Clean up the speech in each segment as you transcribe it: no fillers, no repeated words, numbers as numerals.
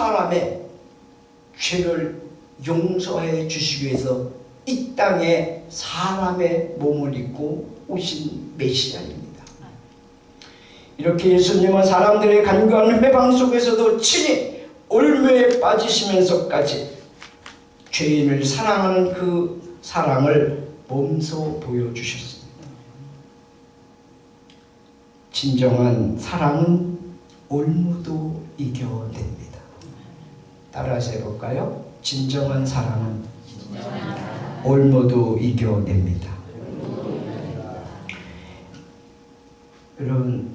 사람의 죄를 용서해 주시기 위해서 이 땅에 사람의 몸을 입고 오신 메시아입니다. 이렇게 예수님은 사람들의 간교한 회방 속에서도 친히 올무에 빠지시면서까지 죄인을 사랑하는 그 사랑을 몸소 보여주셨습니다. 진정한 사랑은 올무도 이겨냅니다. 따라서 해볼까요? 진정한 사랑은 올무도 이겨냅니다. 여러분,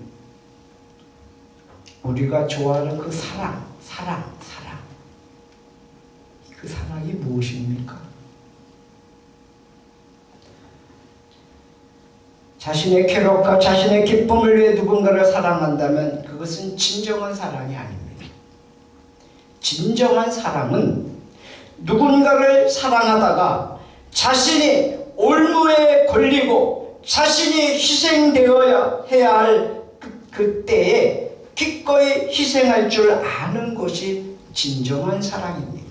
우리가 좋아하는 그 사랑, 그 사랑이 무엇입니까? 자신의 쾌락과 자신의 기쁨을 위해 누군가를 사랑한다면 그것은 진정한 사랑이 아닙니다. 진정한 사랑은 누군가를 사랑하다가 자신이 올무에 걸리고 자신이 희생되어야 해야 할 그때에 기꺼이 희생할 줄 아는 것이 진정한 사랑입니다.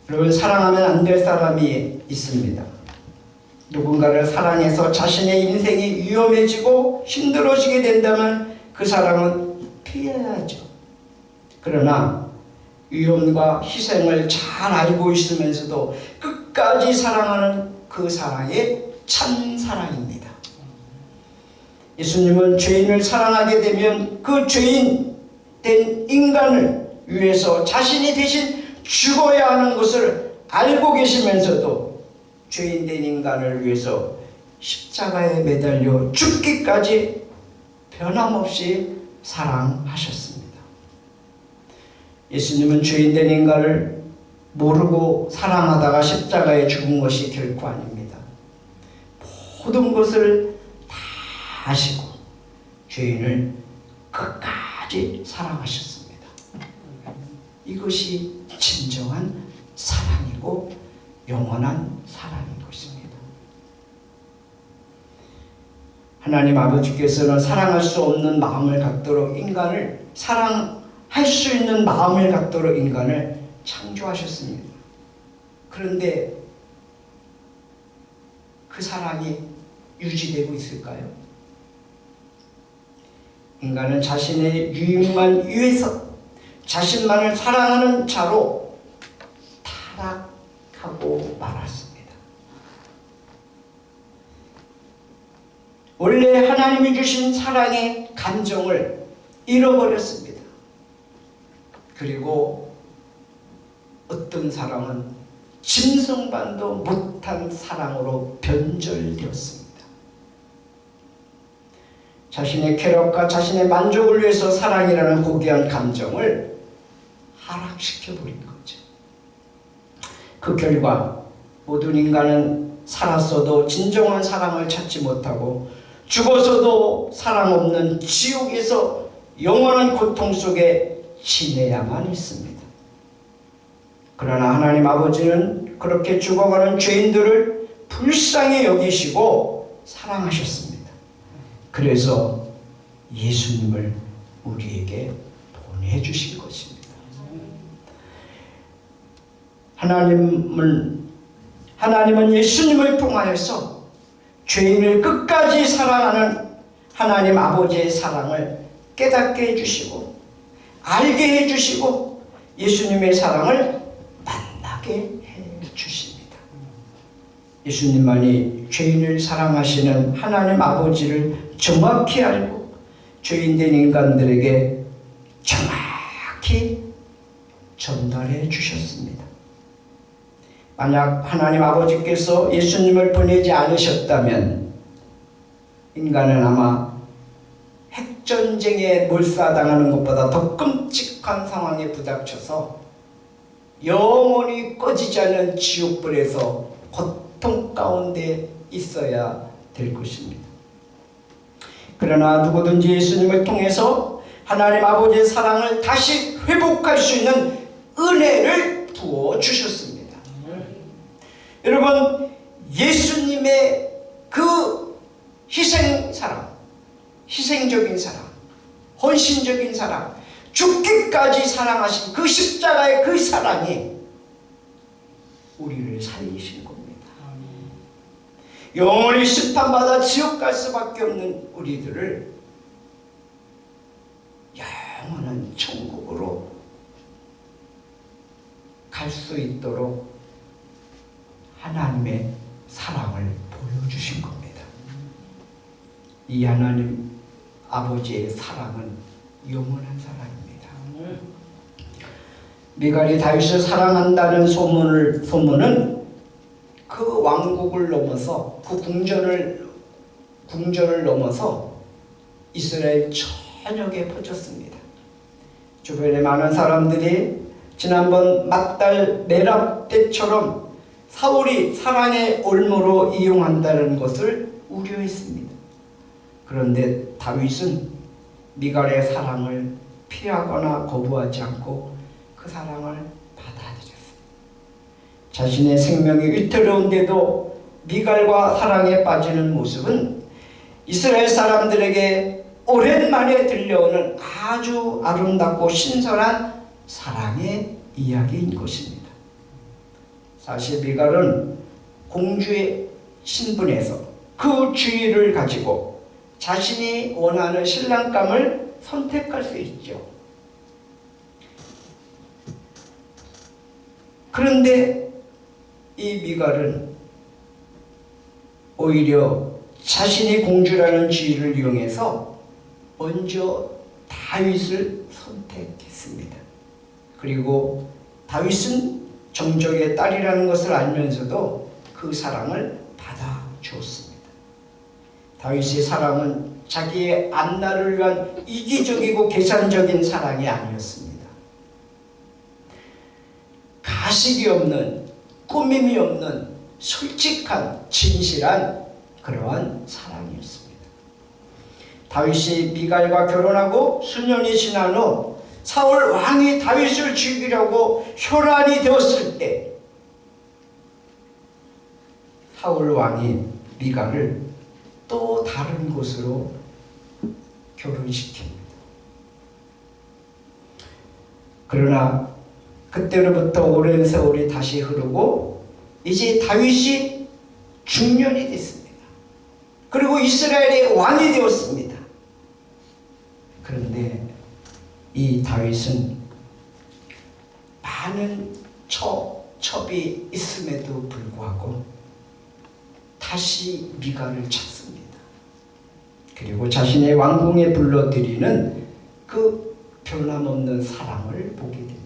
여러분, 사랑하면 안 될 사람이 있습니다. 누군가를 사랑해서 자신의 인생이 위험해지고 힘들어지게 된다면 그 사랑은 피해야죠. 그러나 위험과 희생을 잘 알고 있으면서도 끝까지 사랑하는 그 사랑이 참 사랑입니다. 예수님은 죄인을 사랑하게 되면 그 죄인 된 인간을 위해서 자신이 대신 죽어야 하는 것을 알고 계시면서도 죄인 된 인간을 위해서 십자가에 매달려 죽기까지 변함없이 사랑하셨습니다. 예수님은 죄인 된 인간을 모르고 사랑하다가 십자가에 죽은 것이 결코 아닙니다. 모든 것을 다 아시고 죄인을 끝까지 사랑하셨습니다. 이것이 진정한 사랑이고 영원한 사랑인 것입니다. 하나님 아버지께서는 사랑할 수 없는 마음을 갖도록 인간을 사랑할 수 있는 마음을 갖도록 인간을 창조하셨습니다. 그런데 그 사랑이 유지되고 있을까요? 인간은 자신의 유익만 위해서 자신만을 사랑하는 자로 타락하고 말았습니다. 원래 하나님이 주신 사랑의 감정을 잃어버렸습니다. 그리고 어떤 사랑은 짐승반도 못한 사랑으로 변절되었습니다. 자신의 쾌락과 자신의 만족을 위해서 사랑이라는 고귀한 감정을 하락시켜버린 거죠. 그 결과 모든 인간은 살았어도 진정한 사랑을 찾지 못하고 죽어서도 사랑 없는 지옥에서 영원한 고통 속에 지내야만 했습니다. 그러나 하나님 아버지는 그렇게 죽어가는 죄인들을 불쌍히 여기시고 사랑하셨습니다. 그래서 예수님을 우리에게 보내주신 것입니다. 하나님은 예수님을 통하여서 죄인을 끝까지 사랑하는 하나님 아버지의 사랑을 깨닫게 해주시고 알게 해주시고 예수님의 사랑을 만나게 해주십니다. 예수님만이 죄인을 사랑하시는 하나님 아버지를 정확히 알고 죄인된 인간들에게 정확히 전달해 주셨습니다. 만약 하나님 아버지께서 예수님을 보내지 않으셨다면 인간은 아마 핵전쟁에 몰사당하는 것보다 더 끔찍한 상황에 부닥쳐서 영원히 꺼지지 않는 지옥불에서 고통 가운데 있어야 될 것입니다. 그러나 누구든지 예수님을 통해서 하나님 아버지의 사랑을 다시 회복할 수 있는 은혜를 부어주셨습니다. 여러분, 예수님의 그 희생적인 사랑, 헌신적인 사랑, 죽기까지 사랑하신 그 십자가의 그 사랑이 우리를 살리신 겁니다. 영원히 심판받아 지옥 갈 수밖에 없는 우리들을 영원한 천국으로 갈 수 있도록 하나님의 사랑을 보여주신 겁니다. 이 하나님 아버지의 사랑은 영원한 사랑입니다. 미갈이 다윗을 사랑한다는 소문은 그 왕국을 넘어서 그 궁전을 넘어서 이스라엘 전역에 퍼졌습니다. 주변에 많은 사람들이 지난번 맏딸 메랍 때처럼 사울이 사랑의 올무로 이용한다는 것을 우려했습니다. 그런데 다윗은 미갈의 사랑을 피하거나 거부하지 않고 그 사랑을 받아들였습니다. 자신의 생명이 위태로운데도 미갈과 사랑에 빠지는 모습은 이스라엘 사람들에게 오랜만에 들려오는 아주 아름답고 신선한 사랑의 이야기인 것입니다. 사실 미갈은 공주의 신분에서 그 주의를 가지고 자신이 원하는 신랑감을 선택할 수 있죠. 그런데 이 미갈은 오히려 자신이 공주라는 지위를 이용해서 먼저 다윗을 선택했습니다. 그리고 다윗은 정적의 딸이라는 것을 알면서도 그 사랑을 받아주었습니다. 다윗의 사랑은 자기의 안나를 위한 이기적이고 계산적인 사랑이 아니었습니다. 가식이 없는, 꾸밈이 없는 솔직한, 진실한 그러한 사랑이었습니다. 다윗이 미갈과 결혼하고 수년이 지난 후 사울 왕이 다윗을 죽이려고 혈안이 되었을 때 사울 왕이 미갈을 또 다른 곳으로 결혼시킵니다. 그러나 그때로부터 오랜 세월이 다시 흐르고 이제 다윗이 중년이 됐습니다. 그리고 이스라엘의 왕이 되었습니다. 그런데 이 다윗은 많은 첩이 있음에도 불구하고 다시 미갈을 찾습니다. 그리고 자신의 왕궁에 불러들이는 그 변함없는 사랑을 보게 됩니다.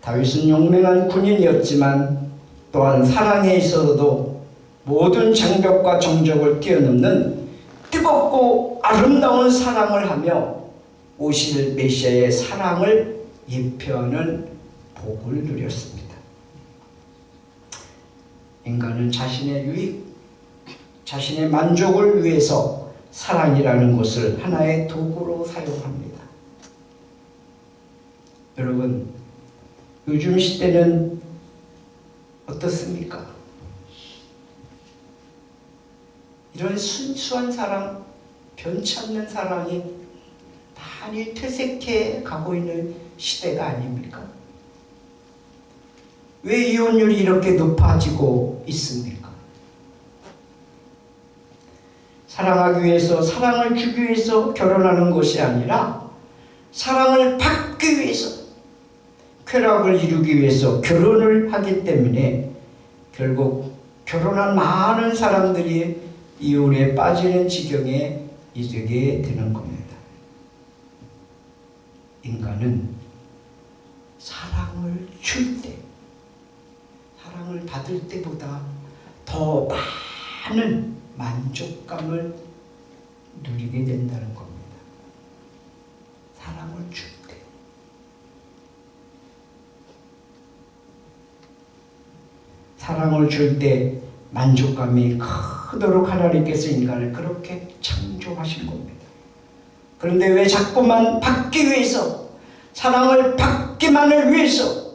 다윗은 용맹한 군인이었지만 또한 사랑에 있어서도 모든 장벽과 정적을 뛰어넘는 뜨겁고 아름다운 사랑을 하며 오실 메시아의 사랑을 예표하는 복을 누렸습니다. 인간은 자신의 유익, 자신의 만족을 위해서 사랑이라는 것을 하나의 도구로 사용합니다. 여러분, 요즘 시대는 어떻습니까? 이런 순수한 사랑, 변치 않는 사랑이 많이 퇴색해 가고 있는 시대가 아닙니까? 왜 이혼율이 이렇게 높아지고 있습니까? 사랑하기 위해서, 사랑을 주기 위해서 결혼하는 것이 아니라 사랑을 받기 위해서, 쾌락을 이루기 위해서 결혼을 하기 때문에 결국 결혼한 많은 사람들이 이혼에 빠지는 지경에 이르게 되는 겁니다. 인간은 사랑을 줄 때, 사랑을 받을 때보다 더 많은 만족감을 누리게 된다는 겁니다. 사랑을 줄 때. 사랑을 줄 때 만족감이 크도록 하나님께서 인간을 그렇게 창조하신 겁니다. 그런데 왜 자꾸만 받기 위해서, 사랑을 받기만을 위해서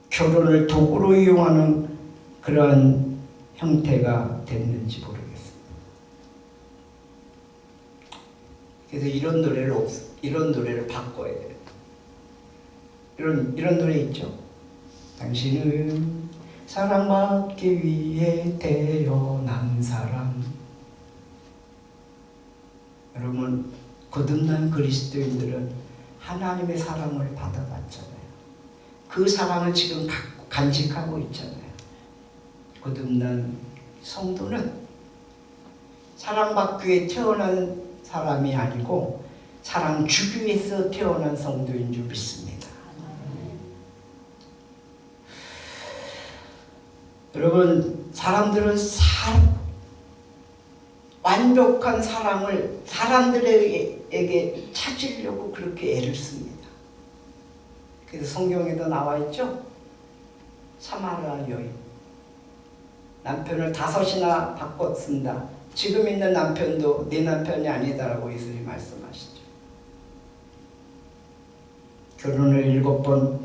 결혼을 도구로 이용하는 그러한 형태가 됐는지 모르겠습니다. 그래서 이런 노래를 바꿔야 돼요. 이런 노래 있죠. 당신은 사랑받기 위해 태어난 사람. 여러분, 거듭난 그리스도인들은 하나님의 사랑을 받아봤잖아요. 그 사랑을 지금 간직하고 있잖아요. 거듭난 성도는 사랑받기 위해 태어난 사람이 아니고 사랑 주기 위해서 태어난 성도인 줄 믿습니다. 여러분, 사람들은 완벽한 사랑을 사람들에게 찾으려고 그렇게 애를 씁니다. 그래서 성경에도 나와 있죠. 사마리아 여인, 남편을 5이나 바꿔 쓴다. 지금 있는 남편도 네 남편이 아니다라고 예수님이 말씀하시죠. 결혼을 7번,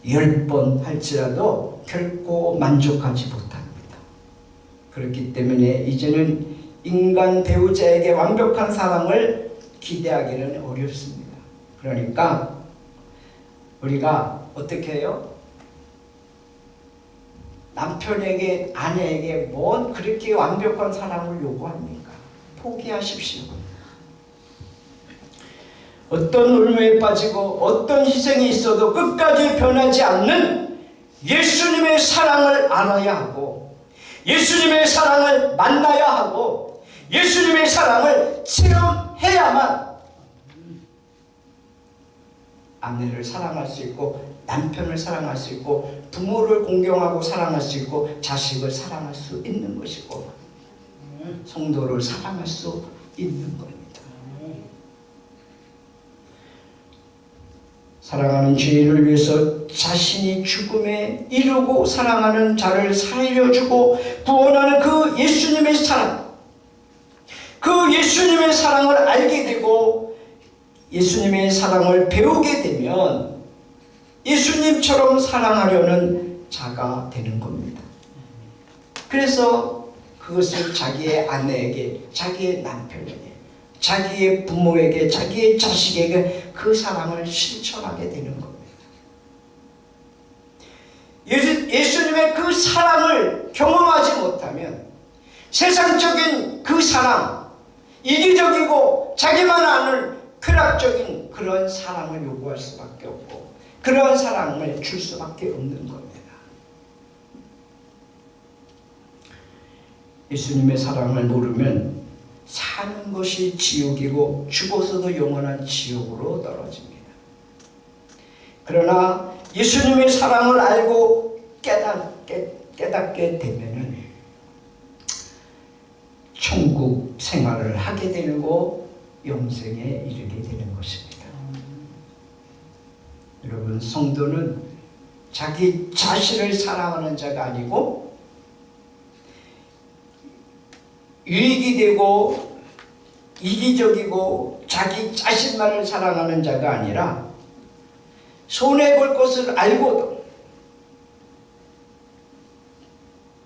10번 할지라도 결코 만족하지 못합니다. 그렇기 때문에 이제는 인간 배우자에게 완벽한 사랑을 기대하기는 어렵습니다. 그러니까 우리가 어떻게 해요? 남편에게, 아내에게 뭔 그렇게 완벽한 사랑을 요구합니까? 포기하십시오. 어떤 울무에 빠지고 어떤 희생이 있어도 끝까지 변하지 않는 예수님의 사랑을 알아야 하고, 예수님의 사랑을 만나야 하고, 예수님의 사랑을 체험해야만 아내를 사랑할 수 있고, 남편을 사랑할 수 있고, 부모를 공경하고 사랑할 수 있고, 자식을 사랑할 수 있는 것이고, 성도를 사랑할 수 있는 겁니다. 사랑하는 죄인을 위해서 자신이 죽음에 이르고 사랑하는 자를 살려주고 구원하는 그 예수님의 사랑, 그 예수님의 사랑을 알게 되고 예수님의 사랑을 배우게 되면 예수님처럼 사랑하려는 자가 되는 겁니다. 그래서 그것을 자기의 아내에게, 자기의 남편에게, 자기의 부모에게, 자기의 자식에게 그 사랑을 실천하게 되는 겁니다. 예수님의 그 사랑을 경험하지 못하면 세상적인 그 사랑, 이기적이고 자기만 아는 쾌락적인 그런 사랑을 요구할 수밖에 없고 그런 사랑을 줄 수밖에 없는 겁니다. 예수님의 사랑을 모르면 사는 것이 지옥이고 죽어서도 영원한 지옥으로 떨어집니다. 그러나 예수님의 사랑을 알고 깨닫게 되면은 천국 생활을 하게 되고 영생에 이르게 되는 것입니다. 여러분, 성도는 자기 자신을 사랑하는 자가 아니고 유익이 되고 이기적이고 자기 자신만을 사랑하는 자가 아니라 손해볼 것을 알고도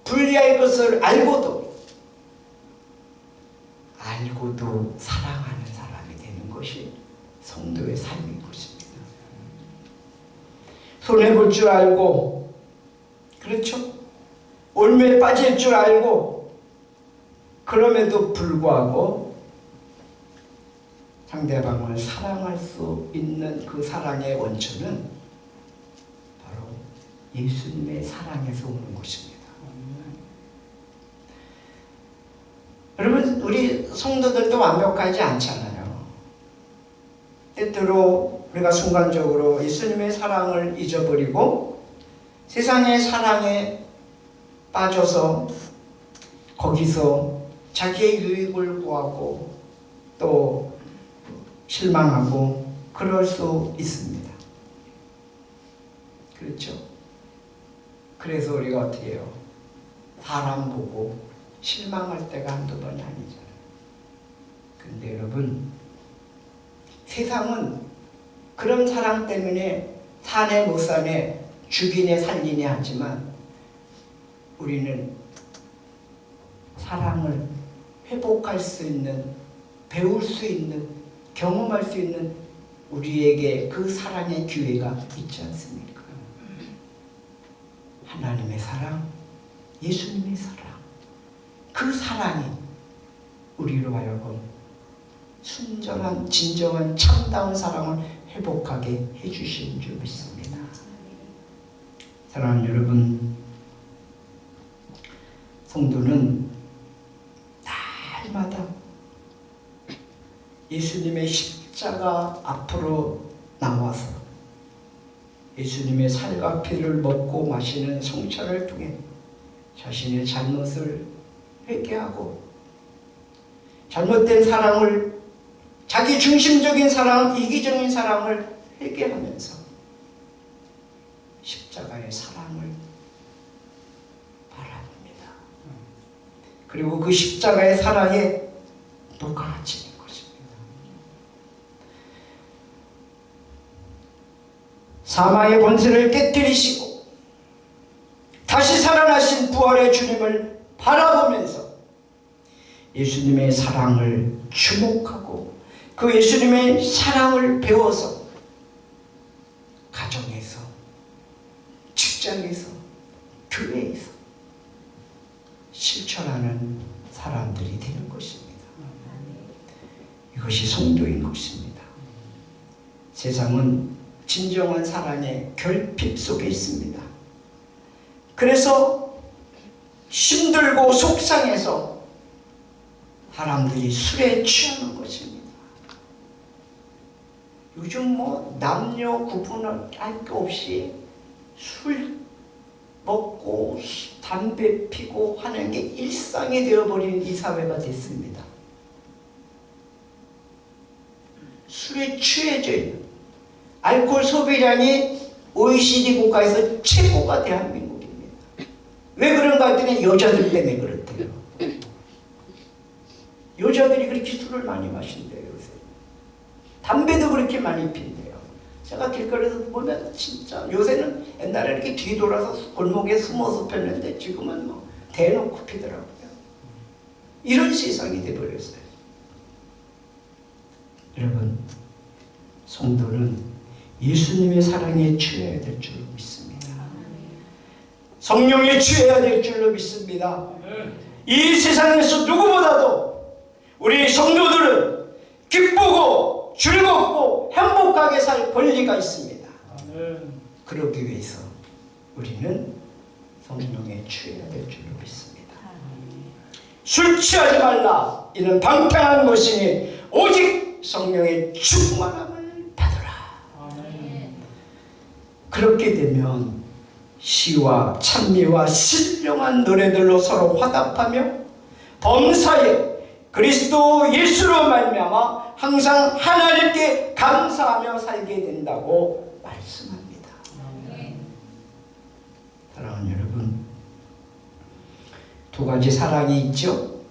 불리할 것을 알고도 사랑하는 사람이 되는 것이 성도의 삶인 것입니다. 손해볼 줄 알고, 그렇죠? 올매에 빠질 줄 알고, 그럼에도 불구하고 상대방을 사랑할 수 있는 그 사랑의 원천은 바로 예수님의 사랑에서 오는 것입니다. 여러분, 우리 성도들도 완벽하지 않잖아요. 때때로 우리가 순간적으로 예수님의 사랑을 잊어버리고 세상의 사랑에 빠져서 거기서 자기의 유익을 구하고 또 실망하고 그럴 수 있습니다. 그렇죠? 그래서 우리가 어떻게 해요? 사람 보고 실망할 때가 한두 번이 아니잖아요. 근데 여러분, 세상은 그런 사랑 때문에 사네 못 사네, 죽이네 살리네 하지만 우리는 사랑을 회복할 수 있는, 배울 수 있는 경험할 수 있는 우리에게 그 사랑의 기회가 있지 않습니까? 하나님의 사랑, 예수님의 사랑, 그 사랑이 우리로 하여금 순전한 진정한 참다운 사랑을 회복하게 해주신 줄 믿습니다. 사랑하는 여러분, 성도는 날마다 예수님의 십자가 앞으로 나와서 예수님의 살과 피를 먹고 마시는 성찬을 통해 자신의 잘못을 회개하고 잘못된 사랑을, 자기 중심적인 사랑, 이기적인 사랑을 회개하면서 십자가의 사랑을 바라봅니다. 그리고 그 십자가의 사랑에 녹아지는 것입니다. 사망의 권세를 깨뜨리시고 다시 살아나신 부활의 주님을 바라보면서 예수님의 사랑을 주목하고 그 예수님의 사랑을 배워서 가정에서, 직장에서, 교회에서 실천하는 사람들이 되는 것입니다. 이것이 성도인 것입니다. 세상은 진정한 사랑의 결핍 속에 있습니다. 그래서 힘들고 속상해서 사람들이 술에 취하는 것입니다. 요즘 남녀 구분을 할 게 없이 술 먹고 담배 피고 하는 게 일상이 되어버린 이 사회가 됐습니다. 술에 취해져 있는, 알코올 소비량이 OECD 국가에서 최고가 대한민국입니다. 왜 그런가 했더니 여자들 때문에 그렇대요. 여자들이 그렇게 술을 많이 마신대요, 요새. 담배도 그렇게 많이 핀대요. 제가 길거리에서 보면 진짜, 요새는 옛날에 이렇게 뒤돌아서 골목에 숨어서 폈는데 지금은 대놓고 피더라고요. 이런 세상이 돼버렸어요. 여러분, 성도는 예수님의 사랑에 취해야 될 줄로 믿습니다. 성령에 취해야 될 줄로 믿습니다. 이 세상에서 누구보다도 우리 성도들은 기쁘고 즐겁고 행복하게 살 권리가 있습니다. 그러기 위해서 우리는 성령에 취해야 될 줄로 믿습니다. 술 취하지 말라, 이는 방탕한 것이니 오직 성령의 충만함을 받으라. 그렇게 되면 시와 찬미와 신령한 노래들로 서로 화답하며 범사에 그리스도 예수로 말미암아 항상 하나님께 감사하며 살게 된다고 말씀합니다. 사랑하는 여러분, 두 가지 사랑이 있죠.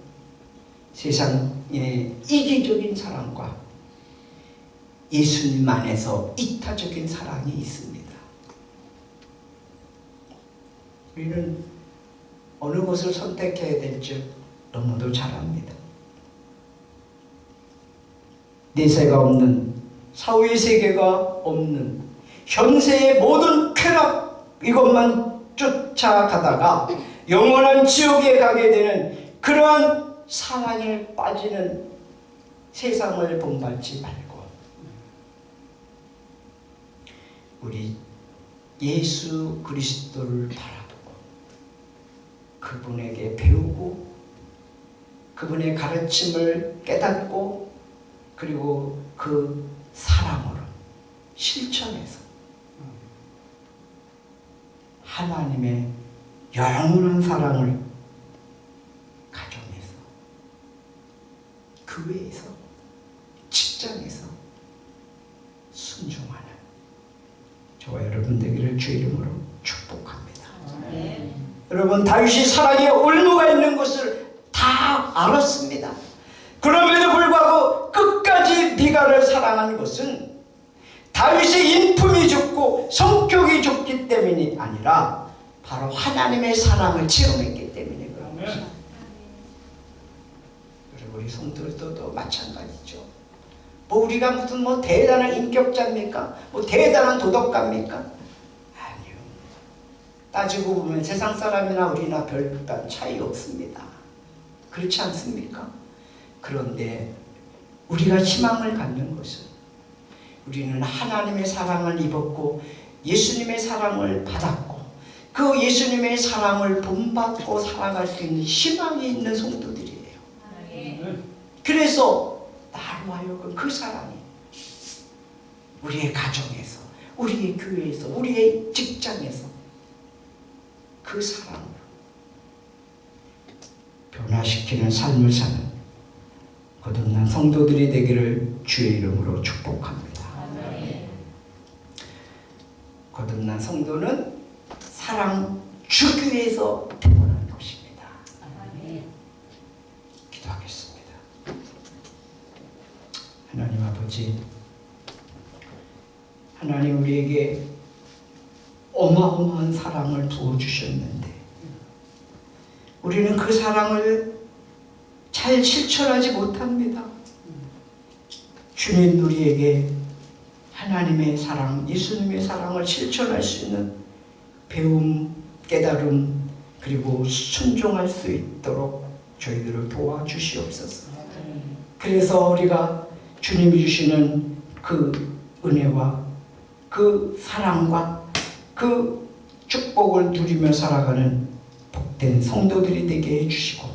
세상의 이기적인 사랑과 예수님 안에서 이타적인 사랑이 있습니다. 우리는 어느 것을 선택해야 될지 너무도 잘 압니다. 내세가 없는, 사후의 세계가 없는 현세의 모든 쾌락, 이것만 쫓아가다가 영원한 지옥에 가게 되는 그러한 사랑에 빠지는 세상을 본받지 말고 우리 예수 그리스도를 바라보고 그분에게 배우고 그분의 가르침을 깨닫고 그리고 그 사랑으로 실천해서 하나님의 영원한 사랑을 가정에서, 교회에서, 직장에서 순종하는 저와 여러분 되기를 주의 이름으로 축복합니다. 여러분, 다윗이 사랑에 올무가 있는 것을 다 알았습니다. 그럼에도 불구하고 끝까지 미갈을 사랑한 것은 다윗의 인품이 좋고 성격이 좋기 때문이 아니라 바로 하나님의 사랑을 체험했기 때문에 그런 것입니다. 그리고 우리 성도들도 마찬가지죠. 뭐 우리가 무슨 뭐 대단한 인격자입니까? 뭐 대단한 도덕가입니까? 아니요. 따지고 보면 세상 사람이나 우리나 별반 차이 없습니다. 그렇지 않습니까? 그런데 우리가 희망을 갖는 것은 우리는 하나님의 사랑을 입었고 예수님의 사랑을 받았고 그 예수님의 사랑을 본받고 살아갈 수 있는 희망이 있는 성도들이에요. 그래서 나로 하여금 그 사랑이 우리의 가정에서, 우리의 교회에서, 우리의 직장에서 그 사랑으로 변화시키는 삶을 사는 거듭난 성도들이 되기를 주의 이름으로 축복합니다. 거듭난 성도는 사랑 주기 위해서 태어난 것입니다. 기도하겠습니다. 하나님 아버지, 하나님 우리에게 어마어마한 사랑을 부어주셨는데 우리는 그 사랑을 잘 실천하지 못합니다. 주님 우리에게 하나님의 사랑, 예수님의 사랑을 실천할 수 있는 배움, 깨달음, 그리고 순종할 수 있도록 저희들을 도와주시옵소서. 그래서 우리가 주님이 주시는 그 은혜와 그 사랑과 그 축복을 누리며 살아가는 복된 성도들이 되게 해주시고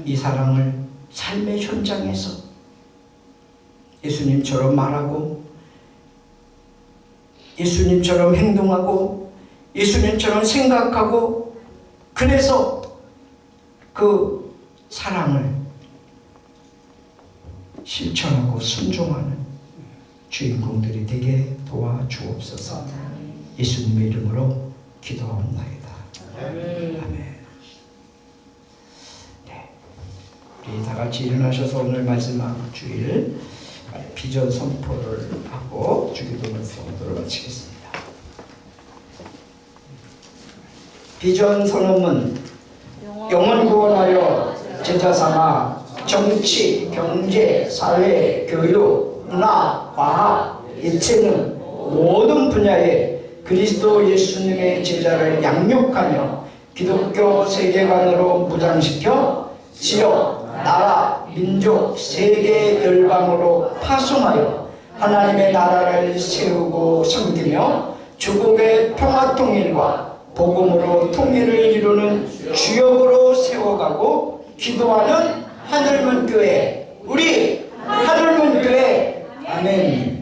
이 사랑을 삶의 현장에서 예수님처럼 말하고 예수님처럼 행동하고 예수님처럼 생각하고 그래서 그 사랑을 실천하고 순종하는 주인공들이 되게 도와주옵소서. 예수님의 이름으로 기도하옵나이다. 아멘. 네. 우리 다 같이 일어나셔서 오늘 마지막 주일 비전 선포를 하고 주기도문 선포를 마치겠습니다. 비전 선언문 영혼 구원하여 제자 삼아 정치, 경제, 사회, 교육, 문화, 과학, 예체능 모든 분야에 그리스도 예수님의 제자를 양육하며 기독교 세계관으로 무장시켜 지역, 나라, 민족, 세계 열방으로 파송하여 하나님의 나라를 세우고 섬기며 주국의 평화 통일과 복음으로 통일을 이루는 주역으로 세워가고 기도하는 하늘문 교회, 우리 하늘문 교회. 아멘.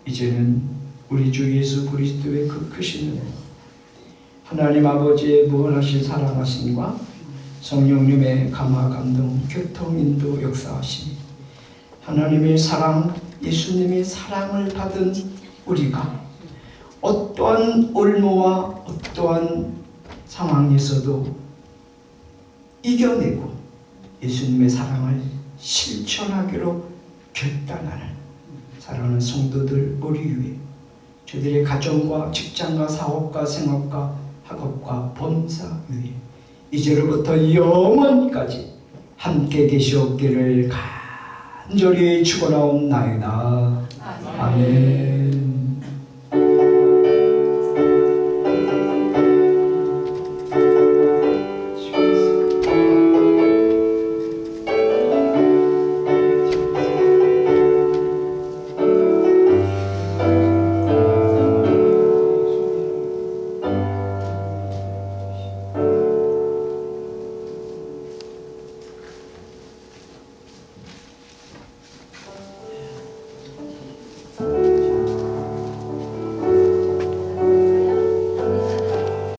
이제는 우리 주 예수 그리스도의 그 크신 은혜, 하나님 아버지의 무한하신 사랑하심과 성령님의 감화 감동 교통 인도 역사하심이 하나님의 사랑, 예수님의 사랑을 받은 우리가 어떠한 올무와 어떠한 상황에서도 이겨내고 예수님의 사랑을 실천하기로 결단하는 사랑하는 성도들 우리 위해 저들의 가정과 직장과 사업과 생업과 학업과 범사 위해 이제로부터 영원까지 함께 계시옵기를 간절히 축원하옵나이다. 아멘.